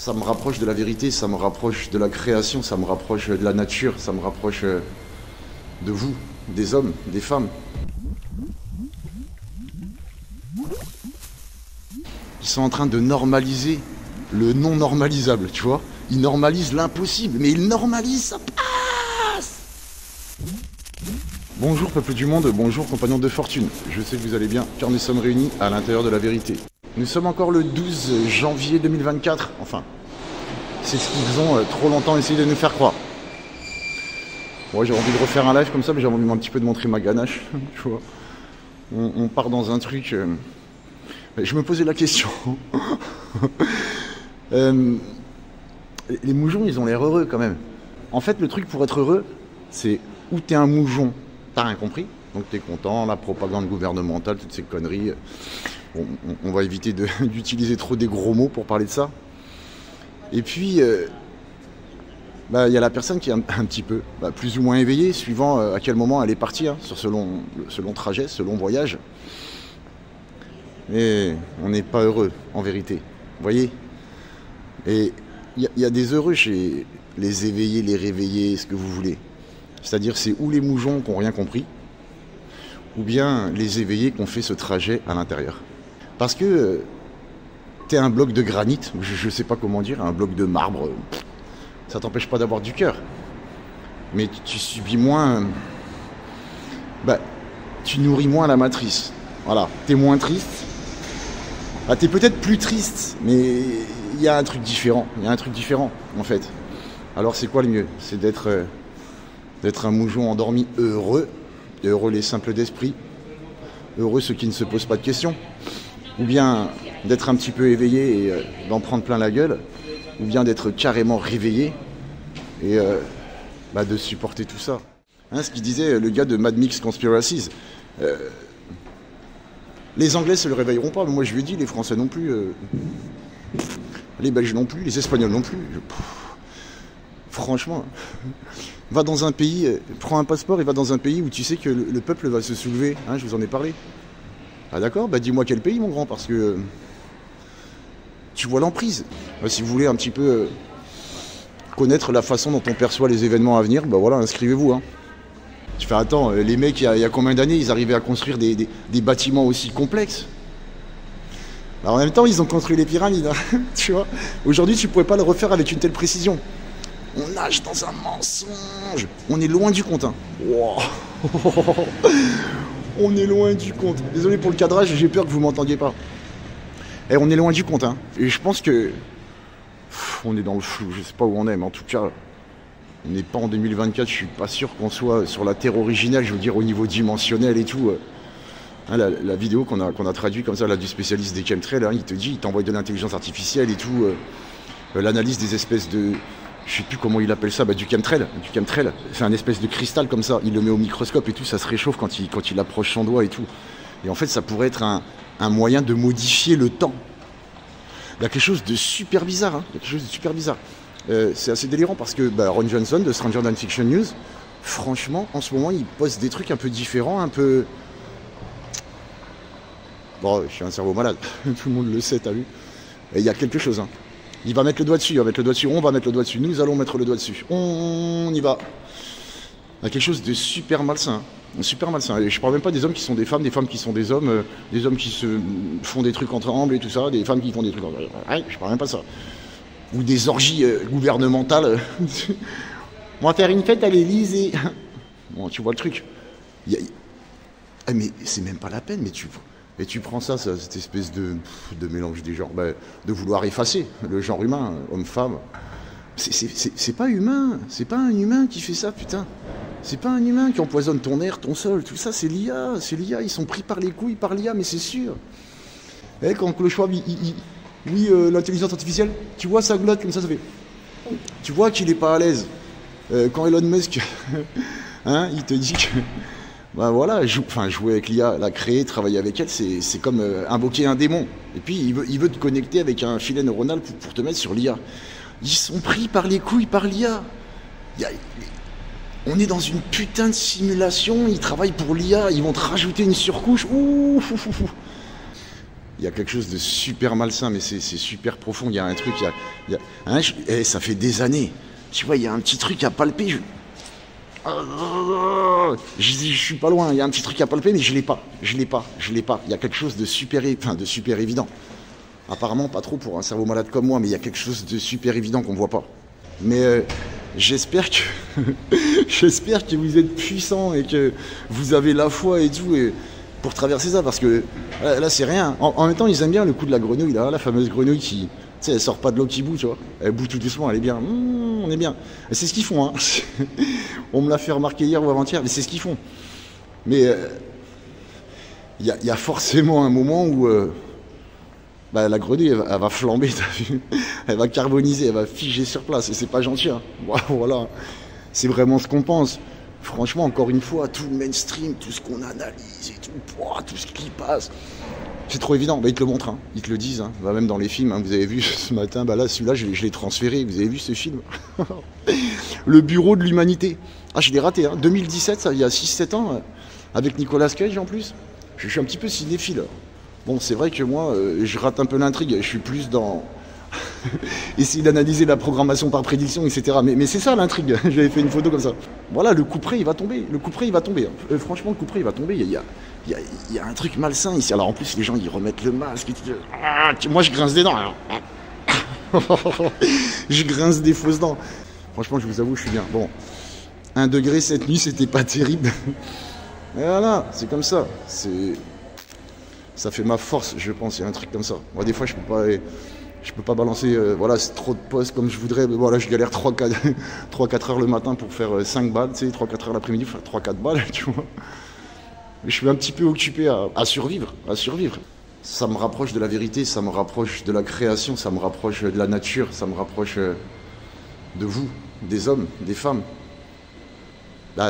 ça me rapproche de la vérité, ça me rapproche de la création, ça me rapproche de la nature, ça me rapproche de vous, des hommes, des femmes. Ils sont en train de normaliser le non normalisable, tu vois. Ils normalisent l'impossible, mais ils normalisent, ça passe. Bonjour peuple du monde, bonjour compagnons de fortune. Je sais que vous allez bien, car nous sommes réunis à l'intérieur de la vérité. Nous sommes encore le 12 janvier 2024, enfin, c'est ce qu'ils ont trop longtemps essayé de nous faire croire. Ouais, j'ai envie de refaire un live comme ça, mais j'ai envie un petit peu de montrer ma ganache, tu vois. On part dans un truc... Je me posais la question. Les moujons, ils ont l'air heureux quand même. En fait, le truc pour être heureux, c'est où t'es un moujon, t'as rien compris, donc t'es content, la propagande gouvernementale, toutes ces conneries. On va éviter d'utiliser trop des gros mots pour parler de ça. Et puis, y a la personne qui est un petit peu plus ou moins éveillée, suivant à quel moment elle est partie, hein, sur ce long trajet, ce long voyage. Mais on n'est pas heureux, en vérité. Vous voyez? Et il y a des heureux chez les éveillés, les réveillés, ce que vous voulez. C'est-à-dire, c'est ou les moujons qui n'ont rien compris, ou bien les éveillés qui ont fait ce trajet à l'intérieur. Parce que t'es un bloc de granit, je sais pas comment dire, un bloc de marbre, ça t'empêche pas d'avoir du cœur. Mais tu subis moins... tu nourris moins la matrice. Voilà, t'es moins triste. T'es peut-être plus triste, mais il y a un truc différent. Il y a un truc différent, en fait. Alors c'est quoi le mieux? C'est d'être un moujon endormi heureux. Heureux les simples d'esprit. Heureux ceux qui ne se posent pas de questions. Ou bien d'être un petit peu éveillé et d'en prendre plein la gueule. Ou bien d'être carrément réveillé et de supporter tout ça. Hein, ce qu'il disait le gars de Mad Mix Conspiracies. Les Anglais se le réveilleront pas, mais moi je lui ai dit, les Français non plus, les Belges non plus, les Espagnols non plus. Franchement, va dans un pays, prends un passeport et va dans un pays où tu sais que le peuple va se soulever. Hein, je vous en ai parlé. Ah d'accord, dis-moi quel pays mon grand, parce que tu vois l'emprise. Si vous voulez un petit peu connaître la façon dont on perçoit les événements à venir, voilà, inscrivez-vous. Hein. Tu fais, attends, les mecs, il y a combien d'années, ils arrivaient à construire des bâtiments aussi complexes? Alors, en même temps, ils ont construit les pyramides, hein, tu vois. Aujourd'hui, tu ne pourrais pas le refaire avec une telle précision. On nage dans un mensonge. On est loin du compte. Hein. Wow. On est loin du compte. Désolé pour le cadrage, j'ai peur que vous ne m'entendiez pas. Et on est loin du compte. Hein. Et je pense que... on est dans le flou, je ne sais pas où on est, mais en tout cas... on n'est pas en 2024, je suis pas sûr qu'on soit sur la Terre originelle, je veux dire au niveau dimensionnel et tout. Hein, la vidéo qu'on a traduite comme ça, là, du spécialiste des chemtrails, hein, il te dit, il t'envoie de l'intelligence artificielle et tout, l'analyse des espèces de, je sais plus comment il appelle ça, du chemtrail, c'est un espèce de cristal comme ça, il le met au microscope et tout, ça se réchauffe quand il approche son doigt et tout. Et en fait, ça pourrait être un moyen de modifier le temps. Il y a quelque chose de super bizarre, hein, c'est assez délirant parce que Ron Johnson de Stranger Than Fiction News, franchement, en ce moment, il poste des trucs un peu différents, un peu... Bon, je suis un cerveau malade, tout le monde le sait, t'as vu? Et il y a quelque chose, hein. Il va mettre le doigt dessus, on va mettre le doigt dessus, nous allons mettre le doigt dessus, on y va. Il y a quelque chose de super malsain, super malsain. Et je parle même pas des hommes qui sont des femmes qui sont des hommes qui se font des trucs ensemble et tout ça, des femmes qui font des trucs ensemble. Ouais, je parle même pas de ça. Ou des orgies gouvernementales. On va faire une fête à l'Élysée. Bon, tu vois le truc. Mais c'est même pas la peine, mais tu prends ça, cette espèce de mélange des genres, de vouloir effacer le genre humain, homme-femme. C'est pas humain, c'est pas un humain qui fait ça, putain. C'est pas un humain qui empoisonne ton air, ton sol, tout ça, c'est l'IA, ils sont pris par les couilles par l'IA, mais c'est sûr. Et quand le Schwab, oui, l'intelligence artificielle, tu vois sa glotte comme ça fait... Tu vois qu'il est pas à l'aise. Quand Elon Musk, hein, il te dit que... voilà, jouer avec l'IA, la créer, travailler avec elle, c'est comme invoquer un démon. Et puis, il veut te connecter avec un filet neuronal pour te mettre sur l'IA. Ils sont pris par les couilles par l'IA. On est dans une putain de simulation, ils travaillent pour l'IA, ils vont te rajouter une surcouche. Ouh. Il y a quelque chose de super malsain, mais c'est super profond. Il y a un truc, ça fait des années. Tu vois, il y a un petit truc à palper. Je suis pas loin, il y a un petit truc à palper, mais je l'ai pas. Il y a quelque chose de super évident. Apparemment, pas trop pour un cerveau malade comme moi, mais il y a quelque chose de super évident qu'on voit pas. Mais j'espère que vous êtes puissants et que vous avez la foi et tout pour traverser ça, parce que là c'est rien. En même temps, ils aiment bien le coup de la grenouille, là, la fameuse grenouille qui, tu sais, elle sort pas de l'eau qui bout, tu vois. Elle bout tout doucement, elle est bien. On est bien. Et c'est ce qu'ils font, hein. On me l'a fait remarquer hier ou avant-hier, mais c'est ce qu'ils font. Mais il y a forcément un moment où la grenouille, elle va flamber, t'as vu, elle va carboniser, elle va figer sur place, et c'est pas gentil, hein. Voilà, c'est vraiment ce qu'on pense. Franchement, encore une fois, tout le mainstream, tout ce qu'on analyse et tout ce qui passe, c'est trop évident. Ils te le montrent, hein. Ils te le disent, hein. Même dans les films, hein. Vous avez vu ce matin, là, celui-là, je l'ai transféré, vous avez vu ce film? Le Bureau de l'Humanité. Ah, je l'ai raté, hein. 2017, ça, il y a 6-7 ans, avec Nicolas Cage en plus. Je suis un petit peu cinéphile. Bon, c'est vrai que moi, je rate un peu l'intrigue, je suis plus dans essayer d'analyser la programmation par prédiction, etc. Mais c'est ça l'intrigue, j'avais fait une photo comme ça. Voilà, le couperet, il va tomber, franchement, le couperet, il va tomber, il y a un truc malsain ici. Alors en plus, les gens, ils remettent le masque, moi, je grince des dents, alors. Je grince des fausses dents. Franchement, je vous avoue, je suis bien. Bon, 1 degré cette nuit, c'était pas terrible. Et voilà, c'est comme ça, ça fait ma force, je pense, il y a un truc comme ça. Moi, des fois, je peux pas balancer c'est trop de postes comme je voudrais. Mais voilà, je galère 3-4 heures le matin pour faire 5 balles, tu sais, 3-4 heures l'après-midi pour faire 3-4 balles, tu vois. Je suis un petit peu occupé à survivre. Ça me rapproche de la vérité, ça me rapproche de la création, ça me rapproche de la nature, ça me rapproche de vous, des hommes, des femmes.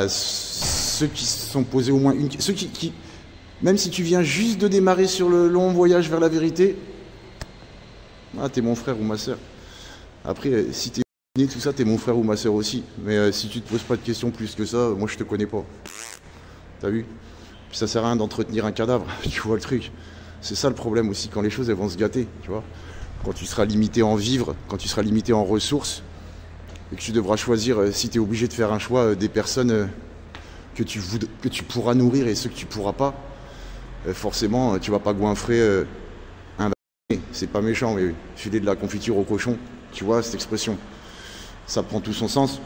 Ceux qui se sont posés au moins une... Ceux qui même si tu viens juste de démarrer sur le long voyage vers la vérité, t'es mon frère ou ma soeur. Après, si t'es né, tout ça, t'es mon frère ou ma soeur aussi. Mais si tu te poses pas de questions plus que ça, moi je te connais pas. T'as vu? Puis ça sert à rien d'entretenir un cadavre, tu vois le truc. C'est ça le problème aussi, quand les choses elles vont se gâter, tu vois. Quand tu seras limité en vivre, quand tu seras limité en ressources, et que tu devras choisir, si t'es obligé de faire un choix, des personnes que tu pourras nourrir et ceux que tu pourras pas, forcément, tu vas pas goinfrer un c'est pas méchant, mais filer de la confiture au cochon, tu vois cette expression, ça prend tout son sens.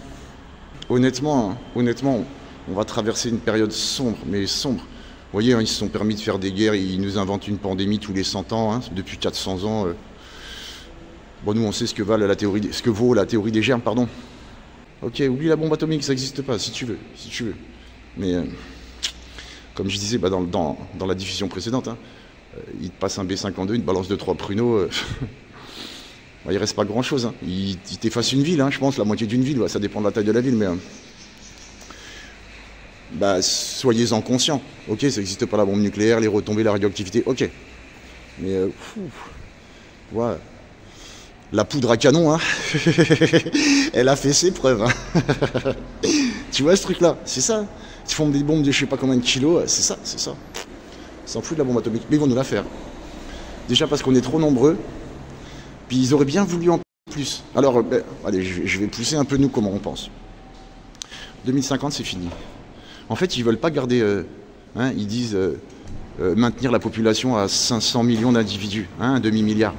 Honnêtement, on va traverser une période sombre, mais sombre. Vous voyez, hein, ils se sont permis de faire des guerres, ils nous inventent une pandémie tous les 100 ans, hein, depuis 400 ans. Bon, nous on sait ce que vaut la théorie des germes, pardon. Ok, oublie la bombe atomique, ça n'existe pas, si tu veux. Mais comme je disais dans la diffusion précédente, hein, il te passe un B52, une balance de 3 pruneaux, il reste pas grand chose. Hein. Il t'efface une ville, hein, je pense, la moitié d'une ville, ça dépend de la taille de la ville, mais soyez-en conscients. Ok, ça n'existe pas la bombe nucléaire, les retombées, la radioactivité, ok. Mais voilà. La poudre à canon, hein, elle a fait ses preuves. Hein. Tu vois ce truc-là, c'est ça. Ils font des bombes de je sais pas combien de kilos, c'est ça. Ils s'en foutent de la bombe atomique, mais ils vont nous la faire. Déjà parce qu'on est trop nombreux, puis ils auraient bien voulu en plus. Alors, allez, je vais pousser un peu nous comment on pense. 2050, c'est fini. En fait, ils veulent pas garder, ils disent maintenir la population à 500 millions d'individus, un demi-milliard.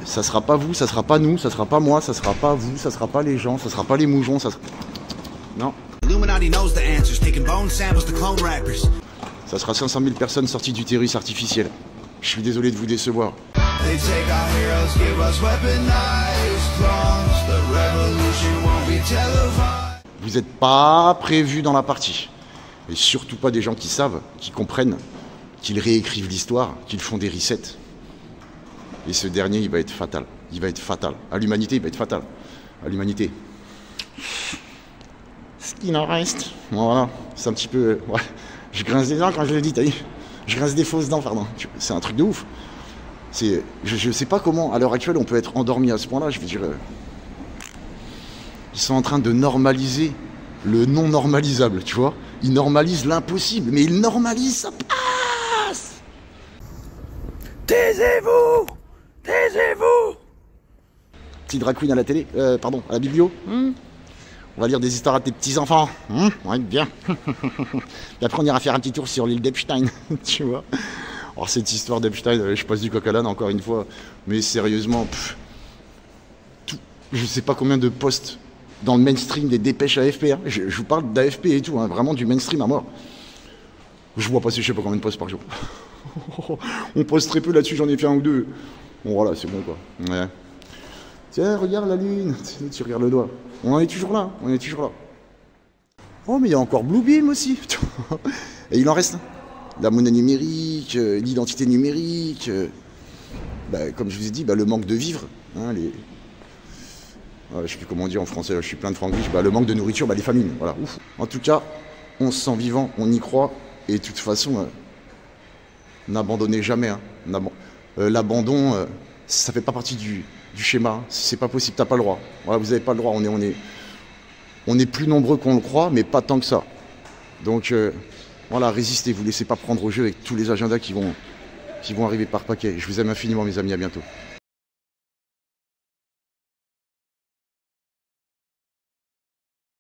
Ça sera pas vous, ça sera pas nous, ça sera pas moi, ça sera pas vous, ça sera pas les gens, ça sera pas les moujons, non. Ça sera 500 000 personnes sorties d'utérus artificiel. Je suis désolé de vous décevoir. Vous n'êtes pas prévus dans la partie. Et surtout pas des gens qui savent, qui comprennent, qu'ils réécrivent l'histoire, qu'ils font des resets. Et ce dernier, il va être fatal. À l'humanité, il va être fatal. À l'humanité. Ce qu'il en reste. Voilà, c'est un petit peu... Ouais. Je grince des dents quand je le dis, t'as vu. Je grince des fausses dents, pardon. C'est un truc de ouf. Je sais pas comment, à l'heure actuelle, on peut être endormi à ce point-là. Je veux dire... Ils sont en train de normaliser le non normalisable, tu vois. Ils normalisent l'impossible, mais ils normalisent, ça passe. Taisez-vous! Taisez-vous! Petit drag queen à la télé, pardon, à la biblio. On va lire des histoires à tes petits-enfants. Ouais, bien. Et après, on ira faire un petit tour sur l'île d'Epstein, tu vois. Alors, cette histoire d'Epstein, je passe du coq à l'âne encore une fois. Mais sérieusement, je sais pas combien de posts dans le mainstream des dépêches AFP. Hein. Je vous parle d'AFP et tout, hein, vraiment du mainstream à mort. Je vois passer je sais pas combien de posts par jour. On poste très peu là-dessus, j'en ai fait un ou deux. Bon voilà, c'est bon quoi. Ouais. Tiens, regarde la lune. Tu regardes le doigt. On en est toujours là, on est toujours là. Oh mais il y a encore Bluebeam aussi. Et il en reste. La monnaie numérique, l'identité numérique. Comme je vous ai dit, le manque de vivre. Hein, je sais plus comment dire en français, je suis plein de franglish. Le manque de nourriture, les famines. Voilà. Ouf. En tout cas, on se sent vivant, on y croit. Et de toute façon, n'abandonnez jamais. Hein. L'abandon, ça fait pas partie du schéma. C'est pas possible, t'as pas le droit. Voilà, vous n'avez pas le droit. On est plus nombreux qu'on le croit, mais pas tant que ça. Donc voilà, résistez, vous laissez pas prendre au jeu avec tous les agendas qui vont arriver par paquet. Je vous aime infiniment, mes amis, à bientôt.